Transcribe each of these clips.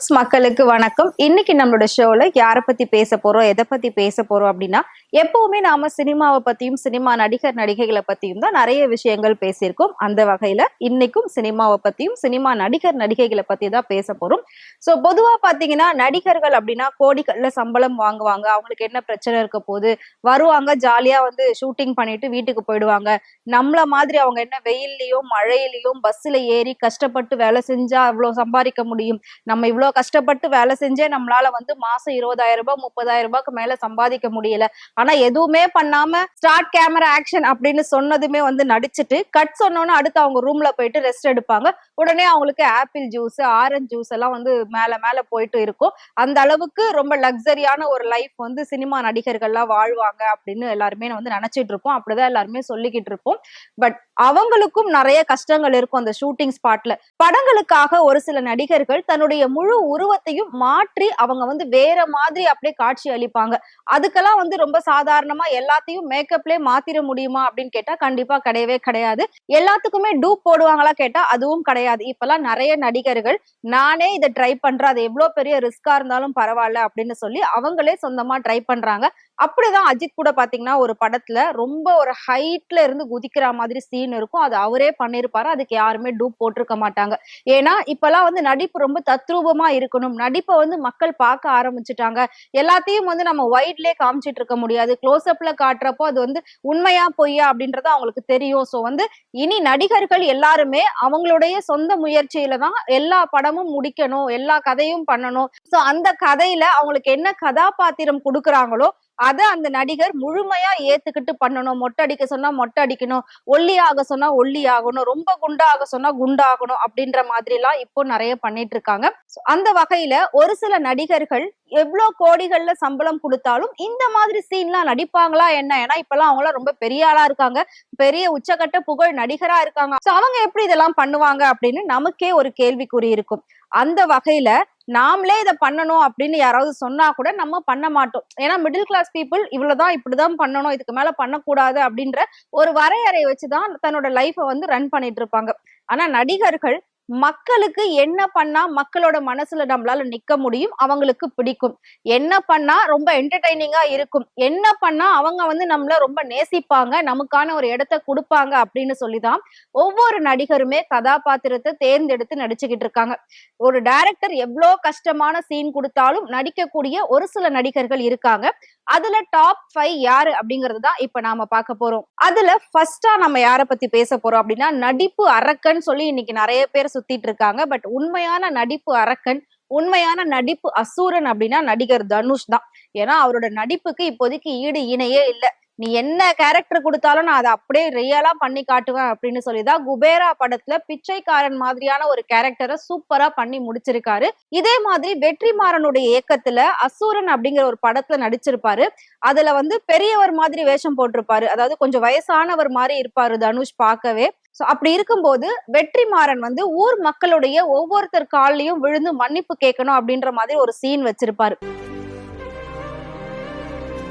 Viewers மக்களுக்கு வணக்கம். இன்னைக்கு நம்மளோட ஷோல யார பத்தி பேச போறோம், எதை பத்தி பேச போறோம் அப்படின்னா, எப்பவுமே நாம சினிமாவை பத்தியும் சினிமா நடிகர் நடிகைகளை பத்தியும் தான் நிறைய விஷயங்கள் பேசியிருக்கோம். அந்த வகையில இன்னைக்கும் சினிமாவை பத்தியும் சினிமா நடிகர் நடிகைகளை பத்தி தான் பேச போறோம். சோ பொதுவா பாத்தீங்கன்னா நடிகர்கள் அப்படின்னா கோடிகள்ல சம்பளம் வாங்குவாங்க. அவங்களுக்கு என்ன பிரச்சனை இருக்க போது, வருவாங்க ஜாலியா வந்து ஷூட்டிங் பண்ணிட்டு வீட்டுக்கு போயிடுவாங்க. நம்மள மாதிரி அவங்க என்ன வெயில்லயும் மழையிலயும் பஸ்ல ஏறி கஷ்டப்பட்டு வேலை செஞ்சா அவ்வளவு சம்பாதிக்க முடியும்? நம்ம இவ்வளவு கஷ்டப்பட்டு வேலை செஞ்சே நம்மளால வந்து மாசம் 20,000 ரூபாய் 30,000 ரூபாய்க்கு மேல சம்பாதிக்க முடியல. ஆனா எதுவுமே பண்ணாம ஸ்டார்ட் கேமரா ஆக்ஷன் அப்படின்னு சொன்னதுமே வந்து நடிச்சுட்டு கட் சொன்னோன்னு அடுத்து அவங்க ரூம்ல போயிட்டு ரெஸ்ட் எடுப்பாங்க. உடனே அவங்களுக்கு ஆப்பிள் ஜூஸ் ஆரஞ்சு ஜூஸ் எல்லாம் வந்து மேல மேல போயிட்டு இருக்கும். அந்த அளவுக்கு ரொம்ப லக்ஸரியான ஒரு லைஃப் வந்து சினிமா நடிகர்கள்லாம் வாழ்வாங்க அப்படின்னு எல்லாருமே வந்து நினைச்சிட்டு இருப்போம். அப்படிதான் எல்லாருமே சொல்லிக்கிட்டு இருப்போம். பட் அவங்களுக்கும் நிறைய கஷ்டங்கள் இருக்கும் அந்த ஷூட்டிங் ஸ்பாட்ல. படங்களுக்காக ஒரு சில நடிகர்கள் தன்னுடைய முழு உருவத்தையும் மாற்றி அவங்க வந்து வேற மாதிரி அப்படியே காட்சி அளிப்பாங்க. அதுக்கெல்லாம் வந்து ரொம்ப சாதாரணமா எல்லாத்தையும் மேக்கப்லயே மாத்திர முடியுமா அப்படின்னு கேட்டா கண்டிப்பா கிடையவே கிடையாது. எல்லாத்துக்குமே டூப் போடுவாங்களா கேட்டா அதுவும் கிடையாது. இப்பெல்லாம் நிறைய நடிகர்கள் நானே இதை ட்ரை பண்றேன், அது எவ்வளவு பெரிய ரிஸ்கா இருந்தாலும் பரவாயில்ல அப்படின்னு சொல்லி அவங்களே சொந்தமா ட்ரை பண்றாங்க. அப்படிதான் அஜித் கூட பாத்தீங்கன்னா ஒரு படத்துல ரொம்ப ஒரு ஹைட்ல இருந்து குதிக்கிற மாதிரி சீன் இருக்கும். அது அவரே பண்ணிருப்பாரு. அதுக்கு யாருமே டூப் போட்டிருக்க மாட்டாங்க. ஏன்னா இப்பெல்லாம் வந்து நடிப்பு ரொம்ப தத்ரூபமா இருக்கணும். நடிப்பை வந்து மக்கள் பார்க்க ஆரம்பிச்சுட்டாங்க. எல்லாத்தையும் வந்து நம்ம வைட்லயே காமிச்சிட்டு இருக்க முடியாது. க்ளோஸ் அப்ல காட்டுறப்போ அது வந்து உண்மையா பொய்யா அப்படின்றது அவங்களுக்கு தெரியும். சோ வந்து இனி நடிகர்கள் எல்லாருமே அவங்களுடைய சொந்த முயற்சியில தான் எல்லா படமும் முடிக்கணும், எல்லா கதையும் பண்ணணும். சோ அந்த கதையில அவங்களுக்கு என்ன கதாபாத்திரம் கொடுக்குறாங்களோ அத அந்த நடிகர் முழுமையா ஏத்துக்கிட்டு பண்ணணும். மொட்டை அடிக்க சொன்னா மொட்டை அடிக்கணும், ஒல்லி ஆக சொன்னா ஒல்லி ஆகணும், ரொம்ப குண்டாக சொன்னா குண்டாகணும் அப்படின்ற மாதிரி எல்லாம் இப்போ நிறைய பண்ணிட்டு இருக்காங்க. அந்த வகையில ஒரு சில நடிகர்கள் எவ்வளவு கோடிகள்ல சம்பளம் கொடுத்தாலும் இந்த மாதிரி சீன்லாம் நடிப்பாங்களா என்ன? ஏன்னா இப்பெல்லாம் அவங்களாம் ரொம்ப பெரிய ஆளா இருக்காங்க, பெரிய உச்சகட்ட புகழ் நடிகரா இருக்காங்க. சோ அவங்க எப்படி இதெல்லாம் பண்ணுவாங்க அப்படின்னு நமக்கே ஒரு கேள்விக்குறி இருக்கும். அந்த வகையில நாமளே இதை பண்ணணும் அப்படின்னு யாராவது சொன்னா கூட நம்ம பண்ண மாட்டோம். ஏன்னா மிடில் கிளாஸ் பீப்புள் இவ்வளவுதான் இப்படிதான் பண்ணணும், இதுக்கு மேல பண்ணக்கூடாது அப்படின்ற ஒரு வரையறை வச்சுதான் தன்னோட லைஃபை வந்து ரன் பண்ணிட்டு இருப்பாங்க. ஆனா நடிகர்கள் மக்களுக்கு என்ன பண்ணா மக்களோட மனசுல நம்மளால நிக்க முடியும், அவங்களுக்கு பிடிக்கும், என்ன பண்ணா ரொம்ப என்டர்டைனிங்கா இருக்கும், என்ன பண்ணா அவங்க வந்து நம்மள ரொம்ப நேசிப்பாங்க, நமக்கான ஒரு இடத்த கொடுப்பாங்க அப்படின்னு சொல்லிதான் ஒவ்வொரு நடிகருமே கதாபாத்திரத்தை தேர்ந்தெடுத்து நடிச்சுக்கிட்டு இருக்காங்க. ஒரு டைரக்டர் எவ்வளவு கஷ்டமான சீன் கொடுத்தாலும் நடிக்கக்கூடிய ஒரு சில நடிகர்கள் இருக்காங்க. அதுல டாப் 5 யாரு அப்படிங்கறது தான் இப்ப நாம பார்க்க போறோம். அதுல ஃபர்ஸ்டா நம்ம யார பத்தி பேச போறோம் அப்படின்னா நடிப்பு அரக்கன் சொல்லி இன்னைக்கு நிறைய பேர் சுத்திட்டு இருக்காங்க. பட் உண்மையான நடிப்பு அரக்கன், உண்மையான நடிப்பு அசூரன் அப்படின்னா நடிகர் தனுஷ் தான். ஏன்னா அவரோட நடிப்புக்கு இப்போதைக்கு ஈடு இணையே இல்ல. நீ என்ன கேரக்டர் கொடுத்தாலும் நான் அதை அப்படியே ரியலா பண்ணி காட்டுவேன் அப்படின்னு சொல்லிதான் குபேரா படத்துல பிச்சைக்காரன் மாதிரியான ஒரு கேரக்டரை சூப்பரா பண்ணி முடிச்சிருக்காரு. இதே மாதிரி வெற்றிமாறனுடைய இயக்கத்துல அசூரன் அப்படிங்கிற ஒரு படத்துல நடிச்சிருப்பாரு. அதுல வந்து பெரியவர் மாதிரி வேஷம் போட்டிருப்பாரு. அதாவது கொஞ்சம் வயசானவர் மாதிரி இருப்பாரு தனுஷ் பார்க்கவே. சோ அப்படி இருக்கும்போது வெற்றிமாறன் வந்து ஊர் மக்களுடைய ஒவ்வொருத்தர் கால்லயும் விழுந்து மன்னிப்பு கேட்கணும் அப்படின்ற மாதிரி ஒரு சீன் வச்சிருப்பாரு.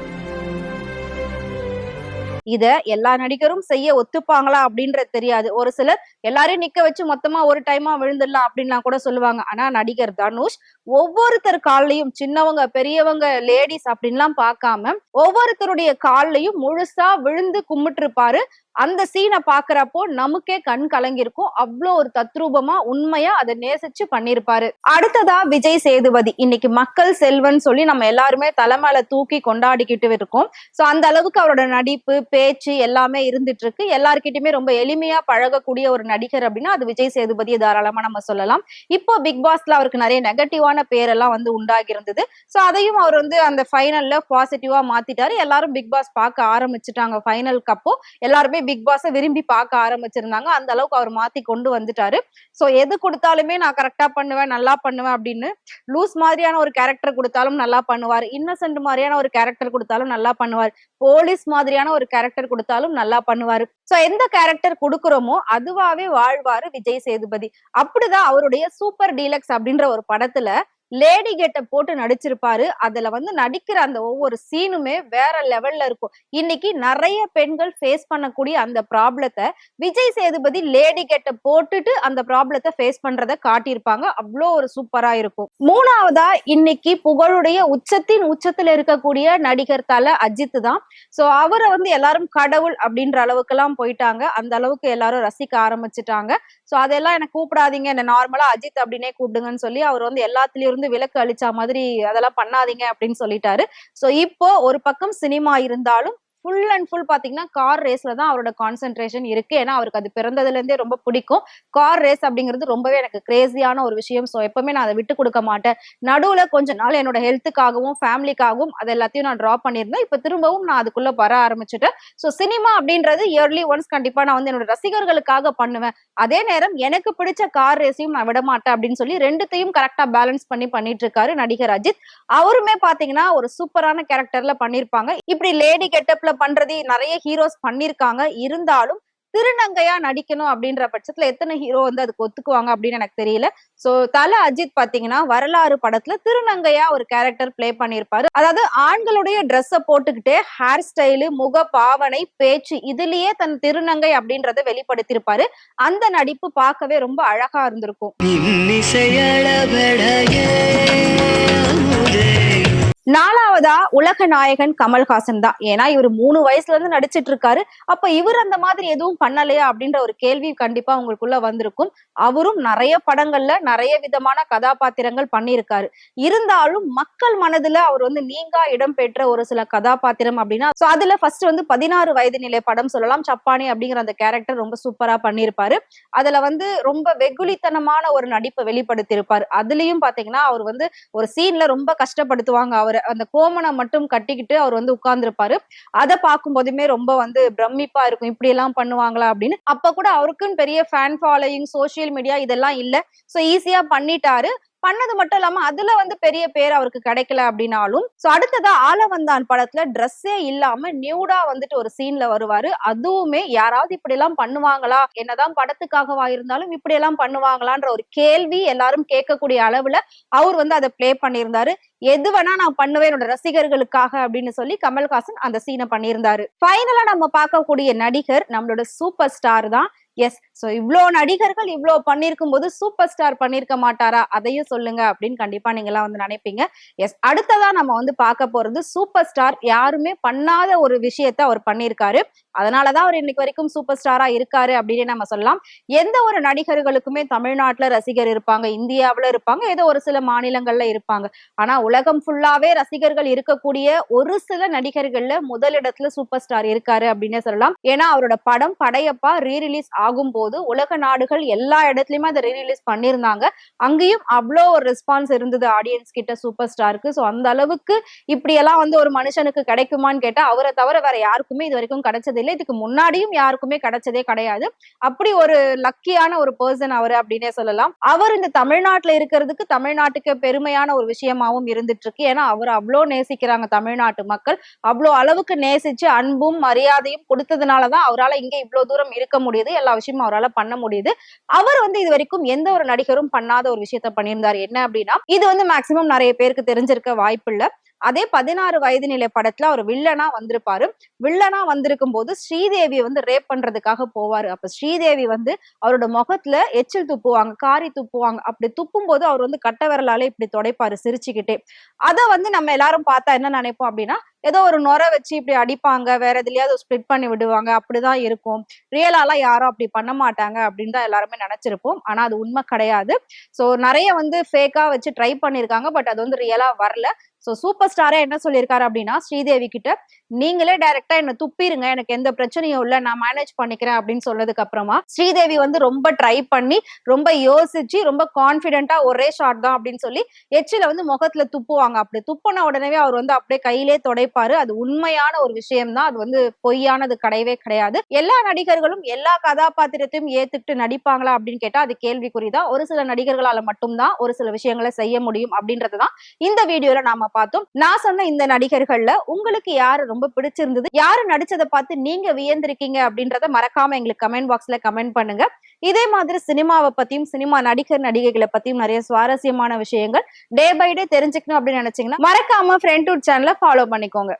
இத எல்லா நடிகரும் செய்ய ஒத்துப்பாங்களா அப்படின்றது தெரியாது. ஒரு சிலர் எல்லாரையும் நிக்க வச்சு மொத்தமா ஒரு டைமா விழுந்துடலாம் அப்படின்லாம் கூட சொல்லுவாங்க. ஆனா நடிகர் தனுஷ் ஒவ்வொருத்தர் கால்லயும் சின்னவங்க பெரியவங்க லேடிஸ் அப்படின்லாம் பார்க்காம ஒவ்வொருத்தருடைய கால்லயும் முழுசா விழுந்து கும்பிட்டு இருப்பாரு. அந்த சீனை பாக்குறப்போ நமக்கே கண் கலங்கிருக்கும். அவ்வளவு ஒரு தத்ரூபமா உண்மையா அதை நேசிச்சு பண்ணிருப்பாரு. அடுத்ததா விஜய் சேதுபதி. இன்னைக்கு மக்கள் செல்வன் சொல்லி நம்ம எல்லாருமே தலைமையில தூக்கி கொண்டாடிக்கிட்டு இருக்கோம். சோ அந்த அளவுக்கு அவரோட நடிப்பு பேச்சு எல்லாமே இருந்துட்டு இருக்கு. எல்லார்கிட்டயுமே ரொம்ப எளிமையா பழகக்கூடிய ஒரு நடிகர் அப்படின்னா அது விஜய் சேதுபதியை தாராளமா நம்ம சொல்லலாம். இப்போ பிக் பாஸ்ல அவருக்கு நிறைய நெகட்டிவான பேரெல்லாம் வந்து உண்டாகி இருந்தது. சோ அதையும் அவர் வந்து அந்த ஃபைனல்ல பாசிட்டிவா மாத்திட்டாரு. எல்லாரும் பிக் பாஸ் பார்க்க ஆரம்பிச்சுட்டாங்க. ஃபைனலுக்கு அப்போ எல்லாருமே பிக் பாஸ விரும்பி பார்க்க ஆரம்பிச்சிருந்தாங்க. அந்த அளவுக்கு அவர் மாத்தி கொண்டு வந்துட்டாரு. சோ எது கொடுத்தாலுமே நான் கரெக்டா பண்ணுவேன், நல்லா பண்ணுவேன் அப்படின்னு லூஸ் மாதிரியான ஒரு கேரக்டர் கொடுத்தாலும் நல்லா பண்ணுவார், இன்னசென்ட் மாதிரியான ஒரு கேரக்டர் கொடுத்தாலும் நல்லா பண்ணுவார், போலீஸ் மாதிரியான ஒரு கேரக்டர் கொடுத்தாலும் நல்லா பண்ணுவாரு. சோ எந்த கேரக்டர் கொடுக்குறோமோ அதுவாவே வாழ்வாரு விஜய் சேதுபதி. அப்படிதான் அவருடைய சூப்பர் டீலக்ஸ் அப்படின்ற ஒரு படத்துல லேடி கெட்டப் போட்டு நடிச்சிருப்பாரு. அதுல வந்து நடிக்கிற அந்த ஒவ்வொரு சீனுமே வேற லெவல்ல இருக்கும். இன்னைக்கு நிறைய பெண்கள் ஃபேஸ் பண்ணக்கூடிய அந்த ப்ராப்ளத்த விஜய் சேதுபதி லேடி கெட்டப் போட்டுட்டு அந்த ப்ராப்ளத்த ஃபேஸ் பண்றத காட்டியிருப்பாங்க. அவ்ளோ ஒரு சூப்பரா இருக்கும். மூணாவதா இன்னைக்கு புகழுடைய உச்சத்தின் உச்சத்துல இருக்கக்கூடிய நடிகர் தல அஜித் தான். சோ அவரை வந்து எல்லாரும் கடவுள் அப்படின்ற அளவுக்கு எல்லாம் போயிட்டாங்க. அந்த அளவுக்கு எல்லாரும் ரசிக்க ஆரம்பிச்சுட்டாங்க. சோ அதெல்லாம் எனக்கு கூப்பிடாதீங்க, என்ன நார்மலா அஜித் அப்படின்னே கூப்பிடுங்கன்னு சொல்லி அவர் வந்து எல்லாத்துலயும் இருந்து விலக்கு அளிச்ச மாதிரி அதெல்லாம் பண்ணாதீங்க அப்படின்னு சொல்லிட்டாரு. சோ இப்போ ஒரு பக்கம் சினிமா இருந்தாலும் ஃபுல் அண்ட் ஃபுல் பாத்தீங்கன்னா கார் ரேஸ்ல தான் அவரோட கான்சென்ட்ரேஷன் இருக்கு. ஏன்னா அவருக்கு அது பிறந்ததுல இருந்தே ரொம்ப பிடிக்கும். கார் ரேஸ் அப்படிங்கிறது ரொம்பவே எனக்கு கிரேசியான ஒரு விஷயம். சோ எப்பவுமே நான் அதை விட்டு கொடுக்க மாட்டேன். நடுவுல கொஞ்ச நாள் என்னோட ஹெல்த்துக்காகவும் ஃபேமிலிக்காகவும் அது எல்லாத்தையும் நான் டிராப் பண்ணியிருந்தேன். இப்ப திரும்பவும் நான் அதுக்குள்ள வர ஆரம்பிச்சுட்டேன். சோ சினிமா அப்படின்றது இயர்லி ஒன்ஸ் கண்டிப்பா நான் வந்து என்னோட ரசிகர்களுக்காக பண்ணுவேன். அதே நேரம் எனக்கு பிடிச்ச கார் ரேஸையும் நான் விட மாட்டேன் அப்படின்னு சொல்லி ரெண்டுத்தையும் கரெக்டா பேலன்ஸ் பண்ணிட்டு இருக்காரு நடிகர் அஜித். அவருமே பாத்தீங்கன்னா ஒரு சூப்பரான கேரக்டர்ல பண்ணிருப்பாங்க. இப்படி லேடி கெட்டப்ல பண்றது நிறைய ஹீரோஸ் பண்ணிருக்காங்க. இருந்தாலும் திருநங்கையா நடிக்கணும் அப்படின்ற பட்சத்துல எத்தனை ஹீரோ வந்து அதுக்கு ஒத்துக்குவாங்க அப்படின்னு எனக்கு தெரியல. சோ தல அஜித் பாத்தீங்கன்னா வரலாறு படத்துல திருநங்கையா ஒரு கேரக்டர் பிளே பண்ணிருப்பாரு. அதாவது ஆண்களுடைய ட்ரெஸ்ஸ போட்டுக்கிட்டே ஹேர் ஸ்டைலு, முக பாவனை, பேச்சு இதுலயே தன் திருநங்கை அப்படின்றத வெளிப்படுத்தியிருப்பாரு. அந்த நடிப்பு பார்க்கவே ரொம்ப அழகா இருந்திருக்கும். நாலாவதா உலக நாயகன் கமல்ஹாசன் தான். ஏன்னா இவர் 3 வயசுல இருந்து நடிச்சிட்டு இருக்காரு. அப்ப இவர் அந்த மாதிரி எதுவும் பண்ணலையா அப்படின்ற ஒரு கேள்வி கண்டிப்பா உங்களுக்குள்ள வந்திருக்கும். அவரும் நிறைய படங்கள்ல நிறைய விதமான கதாபாத்திரங்கள் பண்ணியிருக்காரு. இருந்தாலும் மக்கள் மனதுல அவர் வந்து நீங்கா இடம் பெற்ற ஒரு சில கதாபாத்திரம் அப்படின்னா அதுல ஃபர்ஸ்ட் வந்து 16 வயது நிலை படம் சொல்லலாம். சப்பானி அப்படிங்கிற அந்த கேரக்டர் ரொம்ப சூப்பரா பண்ணியிருப்பாரு. அதுல வந்து ரொம்ப வெகுளித்தனமான ஒரு நடிப்பை வெளிப்படுத்தியிருப்பாரு. அதுலயும் பாத்தீங்கன்னா அவர் வந்து ஒரு சீன்ல ரொம்ப கஷ்டப்படுத்துவாங்க. அவர் அந்த கோமணம் மட்டும் கட்டிக்கிட்டு அவர் வந்து உட்கார்ந்துருப்பாரு. அதை பார்க்கும் போதுமே ரொம்ப வந்து பிரமிப்பா இருக்கும். இப்படி எல்லாம் பண்ணுவாங்களா அப்படின்னு. அப்ப கூட அவருக்குன்னு பெரிய ஃபேன் ஃபாலோயிங், சோசியல் மீடியா இதெல்லாம் இல்ல. சோ ஈஸியா பண்ணிட்டாரு. பண்ணது மட்டும் இல்லாம அதுல வந்து பெரிய பேர் அவருக்கு கிடைக்கல அப்படின்னாலும் அடுத்ததா ஆலவந்தான் படத்துல ட்ரெஸ்ஸே இல்லாம நியூடா வந்துட்டு ஒரு சீன்ல வருவாரு. அதுவுமே யாராவது இப்படி எல்லாம் பண்ணுவாங்களா, என்னதான் படத்துக்காகவா இருந்தாலும் இப்படி எல்லாம் பண்ணுவாங்களான்ற ஒரு கேள்வி எல்லாரும் கேட்கக்கூடிய அளவுல அவர் வந்து அதை பிளே பண்ணியிருந்தாரு. எது வேணா நான் பண்ணுவேன் என்னோட ரசிகர்களுக்காக அப்படின்னு சொல்லி கமல்ஹாசன் அந்த சீனை பண்ணியிருந்தாரு. ஃபைனலா நம்ம பார்க்கக்கூடிய நடிகர் நம்மளோட சூப்பர் ஸ்டார் தான். எஸ், சோ இவ்ளோ நடிகர்கள் இவ்ளோ பண்ணிருக்கும் போது சூப்பர் ஸ்டார் பண்ணிருக்க மாட்டாரா, அதையும் சொல்லுங்க அப்படின்னு கண்டிப்பா நீங்க எல்லாம் வந்து நினைப்பீங்க. எஸ், அடுத்ததா நம்ம வந்து பார்க்க போறது சூப்பர் ஸ்டார் யாருமே பண்ணாத ஒரு விஷயத்த அவர் பண்ணிருக்காரு. அதனாலதான் அவர் இன்னைக்கு வரைக்கும் சூப்பர் ஸ்டாரா இருக்காரு அப்படின்னு நம்ம சொல்லலாம். எந்த ஒரு நடிகர்களுக்குமே தமிழ்நாட்டுல ரசிகர் இருப்பாங்க, இந்தியாவுல இருப்பாங்க, ஏதோ ஒரு சில மாநிலங்கள்ல இருப்பாங்க. ஆனா உலகம் ஃபுல்லாவே ரசிகர்கள் இருக்கக்கூடிய ஒரு சில நடிகர்கள்ல முதலிடத்துல சூப்பர் ஸ்டார் இருக்காரு அப்படின்னு சொல்லலாம். ஏன்னா அவரோட படம் படையப்பா ரீரிலீஸ் ஆகும் போது உலக நாடுகள் எல்லா இடத்துலயுமே அதை ரீரிலீஸ் பண்ணிருந்தாங்க. அங்கேயும் அவ்வளோ ஒரு ரெஸ்பான்ஸ் இருந்தது ஆடியன்ஸ் கிட்ட சூப்பர் ஸ்டாருக்கு. சோ அந்த அளவுக்கு இப்படி எல்லாம் வந்து ஒரு மனுஷனுக்கு கிடைக்குமான்னு கேட்டா அவரை தவிர வேற யாருக்குமே இது வரைக்கும் கிடைச்சது இல்லை. இதுக்கு முன்னாடியும் யாருக்குமே கிடைச்சதே கிடையாது. அப்படி ஒரு லக்கியான ஒரு பர்சன் அவரு அப்படின்னே சொல்லலாம். அவர் இந்த தமிழ்நாட்டுல இருக்கிறதுக்கு தமிழ்நாட்டுக்கு பெருமையான ஒரு விஷயமாவும் இருந்துட்டு இருக்கு. ஏன்னா அவர் அவ்வளோ நேசிக்கிறாங்க தமிழ்நாட்டு மக்கள். அவ்வளோ அளவுக்கு நேசிச்சு அன்பும் மரியாதையும் கொடுத்ததுனாலதான் அவரால் இங்க இவ்வளவு தூரம் இருக்க முடியுது. எல்லா விஷயமும் அவரால் பண்ண முடியுது. அவர் வந்து இது வரைக்கும் எந்த ஒரு நடிகரும் பண்ணாத ஒரு விஷயத்த பண்ணியிருந்தாரு. என்ன அப்படின்னா இது வந்து மேக்சிமம் நிறைய பேருக்கு தெரிஞ்சிருக்க வாய்ப்பு இல்ல. அதே 16 வயது நிலை படத்துல அவர் வில்லனா வந்திருப்பாரு. வில்லனா வந்திருக்கும் போது ஸ்ரீதேவியை வந்து ரேப் பண்றதுக்காக போவாரு. அப்ப ஸ்ரீதேவி வந்து அவரோட முகத்துல எச்சில் துப்புவாங்க, காரி துப்புவாங்க. அப்படி துப்பும் போது அவர் வந்து கட்ட விரலாலே இப்படி தொடைப்பாரு சிரிச்சுக்கிட்டே. அத வந்து நம்ம எல்லாரும் பார்த்தா என்ன நினைப்போம் அப்படின்னா ஏதோ ஒரு நொரை வச்சு இப்படி அடிப்பாங்க, வேற எதுலயாவது ஸ்பிளிட் பண்ணி விடுவாங்க, அப்படிதான் இருக்கும். ரியலாலாம் யாரும் அப்படி பண்ண மாட்டாங்க அப்படின்னு தான் எல்லாருமே நினைச்சிருப்போம். ஆனா அது உண்மை கிடையாது. சோ நிறைய வந்து ஃபேக்கா வச்சு ட்ரை பண்ணிருக்காங்க. பட் அது வந்து ரியலா வரல. சோ சூப்பர் ஸ்டாரே என்ன சொல்லியிருக்காரு அப்படின்னா ஸ்ரீதேவி கிட்ட நீங்களே டைரக்டா என்ன துப்பிருங்க, எனக்கு எந்த பிரச்சனையும் இல்ல, நான் மேனேஜ் பண்ணிக்கிறேன் அப்படின்னு சொன்னதுக்கு அப்புறமா ஸ்ரீதேவி வந்து ரொம்ப ட்ரை பண்ணி ரொம்ப யோசிச்சு ரொம்ப கான்பிடென்டா ஒரே ஷாட் தான் அப்படின்னு சொல்லி எச்சில வந்து முகத்துல துப்புவாங்க. அப்படி துப்புன உடனே அவர் வந்து அப்படியே கையிலே தொடைப்பாரு. அது உண்மையான ஒரு விஷயம் தான். அது வந்து பொய்யானது கிடையவே கிடையாது. எல்லா நடிகர்களும் எல்லா கதாபாத்திரத்தையும் ஏத்துக்கிட்டு நடிப்பாங்களா அப்படின்னு கேட்டா அது கேள்விக்குறிதான். ஒரு சில நடிகர்களால மட்டும்தான் ஒரு சில விஷயங்களை செய்ய முடியும் அப்படின்றதுதான் இந்த வீடியோல நாம பார்த்தோம். நான் சொன்ன இந்த நடிகர்கள்ல உங்களுக்கு யாரு ரொம்ப பிடிச்சிருந்தது, யாரு நடிச்சதை பார்த்து நீங்க வியந்திருக்கீங்க அப்படின்றத மறக்காம எங்களுக்கு கமெண்ட் பாக்ஸ்ல கமெண்ட் பண்ணுங்க. இதே மாதிரி சினிமாவை பத்தியும் சினிமா நடிகர் நடிகைகளை பத்தியும் நிறைய சுவாரஸ்யமான விஷயங்கள் டே பை டே தெரிஞ்சுக்கணும் அப்படின்னு நினைச்சீங்கன்னா மறக்காம ஃப்ரெண்ட் டூட் சேனலை ஃபாலோ பண்ணிக்கோங்க.